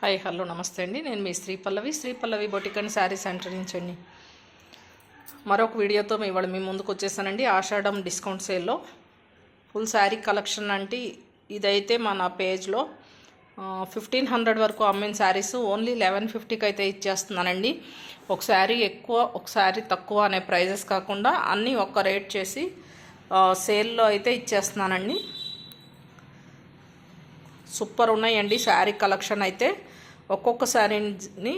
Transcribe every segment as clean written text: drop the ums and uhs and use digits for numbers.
Hi hello నమస్తే అండి. నేను మీ శ్రీ పల్లవి బొటిక్ అండ్ శారీ సెంటర్ నుంచి అండి. మరొక వీడియోతో ఇవాళ మీ ముందుకు వచ్చేసానండి. ఆషాఢం డిస్కౌంట్ సేల్లో ఫుల్ శారీ కలెక్షన్ అంటే ఇదైతే మన పేజ్లో 1500 వరకు అమ్మిన శారీస్ ఓన్లీ 1150కి అయితే ఇచ్చేస్తున్నానండి. ఒక శారీ ఎక్కువ ఒక శారీ తక్కువ అనే ప్రైజెస్ కాకుండా అన్నీ ఒక్క రేట్ చేసి సేల్లో అయితే ఇచ్చేస్తున్నానండి. సూపర్ ఉన్నాయండి శారీ కలెక్షన్ అయితే. ఒక్కొక్క శారీని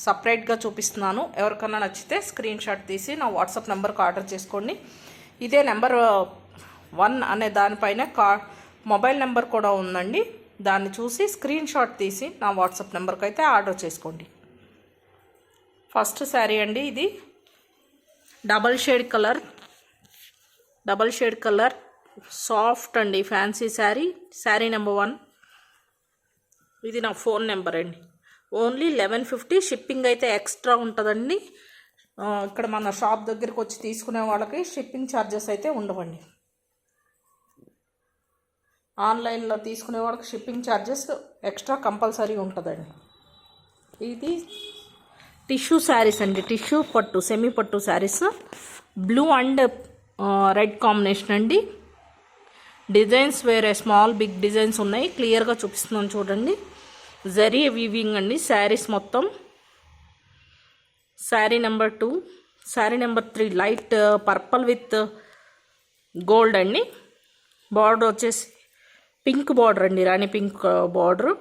సపరేట్గా చూపిస్తున్నాను. ఎవరికన్నా నచ్చితే స్క్రీన్ షాట్ తీసి నా వాట్సాప్ నెంబర్కి ఆర్డర్ చేసుకోండి. ఇదే నెంబర్ 1 అనే దానిపైన మొబైల్ నెంబర్ కూడా ఉందండి. దాన్ని చూసి స్క్రీన్ షాట్ తీసి నా వాట్సాప్ నెంబర్కి అయితే ఆర్డర్ చేసుకోండి. ఫస్ట్ శారీ అండి, ఇది డబల్ షేడ్ కలర్ సాఫ్ట్ అండి, ఫ్యాన్సీ శారీ నెంబర్ 1. ఇది నా ఫోన్ నెంబర్ అండి. ఓన్లీ 1150. షిప్పింగ్ అయితే ఎక్స్ట్రా ఉంటుందండి. ఇక్కడ మన షాప్ దగ్గరికి వచ్చి తీసుకునే వాళ్ళకి షిప్పింగ్ ఛార్జెస్ అయితే ఉండవండి. ఆన్లైన్లో తీసుకునే వాళ్ళకి షిప్పింగ్ ఛార్జెస్ ఎక్స్ట్రా కంపల్సరీ ఉంటుందండి. ఇది టిష్యూ శారీస్ అండి, టిష్యూ పట్టు సెమీ పట్టు saris, blue and red combination అండి. డిజైన్స్ వేరే స్మాల్ బిగ్ డిజైన్స్ ఉన్నాయి. క్లియర్గా చూపిస్తున్నాను చూడండి. జరీ వీవింగ్ అండి శారీస్ మొత్తం. Sari number 2, sari number 3 light purple with gold అండి. బార్డర్ వచ్చేసి పింక్ బార్డర్ అండి, రాణి పింక్ బార్డర్.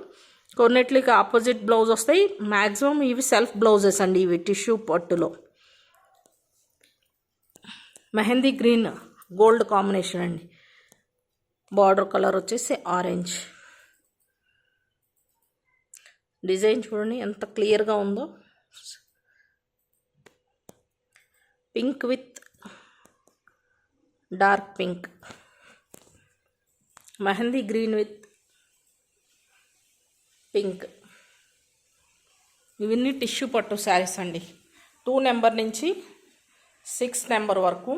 కొన్నిట్లకి ఆపోజిట్ బ్లౌజ్ వస్తాయి. మ్యాక్సిమం ఇవి సెల్ఫ్ బ్లౌజెస్ అండి. ఇవి టిష్యూ పట్టులో. మెహందీ గ్రీన్ గోల్డ్ కాంబినేషన్ అండి. బార్డర్ కలర్ వచ్చేసి ఆరెంజ్. డిజైన్ చూడండి ఎంత క్లియర్గా ఉందో. Pink with dark pink, mehndi green with pink. ఇవన్నీ టిష్యూ పట్టు శారీస్ అండి. 2 నెంబర్ నుంచి 6 నెంబర్ వరకు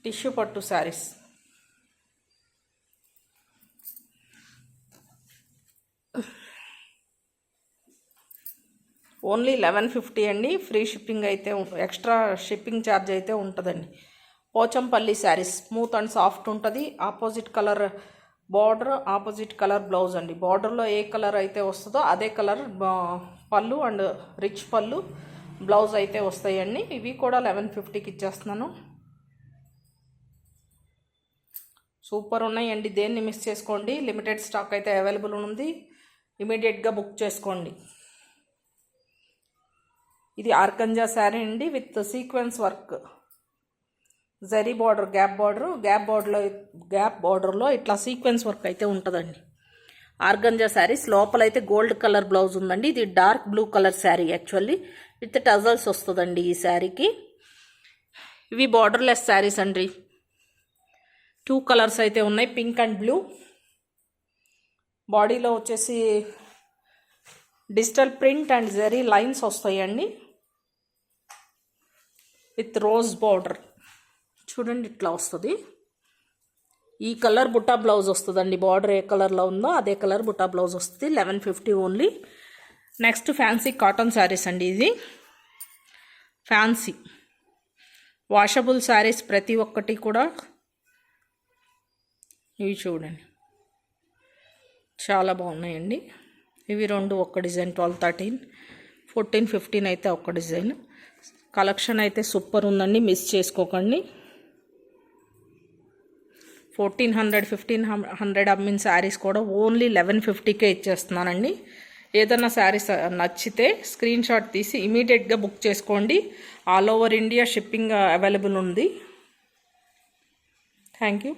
టిష్యూ పట్టు శారీస్. ఓన్లీ 1150 అండి. ఫ్రీ షిప్పింగ్ అయితే ఎక్స్ట్రా షిప్పింగ్ ఛార్జ్ అయితే ఉంటుందండి. Pochampally saris smooth and soft ఉంటుంది. Opposite colour border, opposite colour blouse అండి. బార్డర్లో ఏ కలర్ అయితే వస్తుందో అదే కలర్ పళ్ళు అండ్ రిచ్ పళ్ళు బ్లౌజ్ అయితే వస్తాయండి. ఇవి కూడా 1150కి ఇచ్చేస్తున్నాను. సూపర్ ఉన్నాయండి. దేన్ని మిస్ చేసుకోండి. లిమిటెడ్ స్టాక్ అయితే అవైలబుల్ ఉంది. ఇమీడియట్గా బుక్ చేసుకోండి. ఇది ఆర్గంజా శారీ అండి with sequence work. Zari border, gap బార్డర్లో ఇట్లా సీక్వెన్స్ వర్క్ అయితే ఉంటుందండి. ఆర్గంజా శారీస్ లోపలైతే గోల్డ్ కలర్ బ్లౌజ్ ఉందండి. ఇది dark blue colour sari actually with tassels వస్తుందండి ఈ శారీకి. ఇవి బార్డర్లెస్ శారీస్ అండి. 2 కలర్స్ అయితే ఉన్నాయి, పింక్ అండ్ బ్లూ. బాడీలో వచ్చేసి digital print and zari lines వస్తాయండి విత్ రోజ్ బార్డర్. చూడండి ఇట్లా వస్తుంది. ఈ కలర్ బుట్టా బ్లౌజ్ వస్తుందండి. బార్డర్ ఏ కలర్లో ఉందో అదే కలర్ బుట్టా బ్లౌజ్ వస్తుంది. 1150 only. Next fancy cotton saris అండి. ఇది ఫ్యాన్సీ వాషబుల్ శారీస్ ప్రతి ఒక్కటి కూడా. ఇవి చూడండి చాలా బాగున్నాయండి. ఇవి 2 ఒక్క డిజైన్. 12, 13, 14, 15 అయితే ఒక్క డిజైన్. కలెక్షన్ అయితే సూపర్ ఉందండి, మిస్ చేసుకోకండి. 1400, 1500 అమ్మిన శారీస్ కూడా ఓన్లీ 1150కే ఇచ్చేస్తున్నానండి. ఏదన్నా శారీస్ నచ్చితే స్క్రీన్ షాట్ తీసి ఇమీడియట్గా బుక్ చేసుకోండి. All over India shipping available ఉంది. Thank you.